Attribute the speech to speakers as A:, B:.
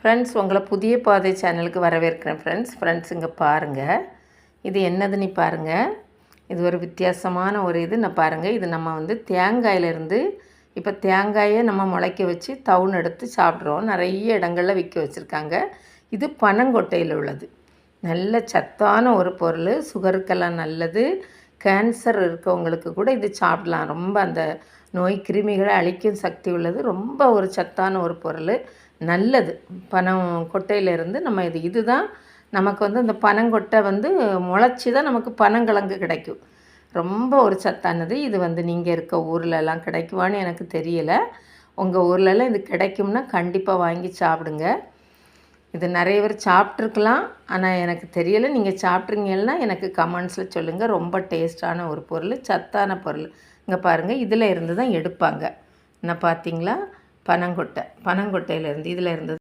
A: Friends, உங்களை புதிய பாதை சேனலுக்கு வரவேற்கிறேன். ஃப்ரெண்ட்ஸ் இங்கே பாருங்கள். இது என்னதுன்னு பாருங்கள். இது ஒரு வித்தியாசமான ஒரு இது. நான் பாருங்கள், இது நம்ம வந்து தேங்காயிலேருந்து இப்போ தேங்காயை நம்ம முளைக்க வச்சு தவுன் எடுத்து சாப்பிட்றோம். நிறைய இடங்களில் விற்க வச்சுருக்காங்க. இது பனங்கொட்டையில் உள்ளது. நல்ல சத்தான ஒரு பொருள், சுகருக்கெல்லாம் நல்லது. கேன்சர் இருக்கவங்களுக்கு கூட இது சாப்பிடலாம். ரொம்ப அந்த நோய் கிருமிகளை அழிக்கும் சக்தி உள்ளது. ரொம்ப ஒரு சத்தான ஒரு பொருள், நல்லது. பனங்கொட்டையிலேருந்து நம்ம இதுதான் நமக்கு வந்து அந்த பனங்கொட்டை வந்து முளைச்சி தான் நமக்கு பனங்கிழங்கு கிடைக்கும். ரொம்ப ஒரு சத்தானது. இது வந்து நீங்கள் இருக்க ஊர்லெலாம் கிடைக்குவான்னு எனக்கு தெரியலை. உங்கள் ஊர்லெலாம் இது கிடைக்கும்னா கண்டிப்பாக வாங்கி சாப்பிடுங்க. இது நிறைய பேர் சாப்பிட்ருக்கலாம், ஆனால் எனக்கு தெரியலை. நீங்கள் சாப்பிட்றீங்கன்னா எனக்கு கமெண்ட்ஸில் சொல்லுங்கள். ரொம்ப டேஸ்ட்டான ஒரு பொருள், சத்தான பொருள். இங்கே பாருங்கள், இதில் இருந்து தான் எடுப்பாங்க. என்ன பார்த்தீங்களா? பனங்கொட்டையிலேருந்து இதில் இருந்து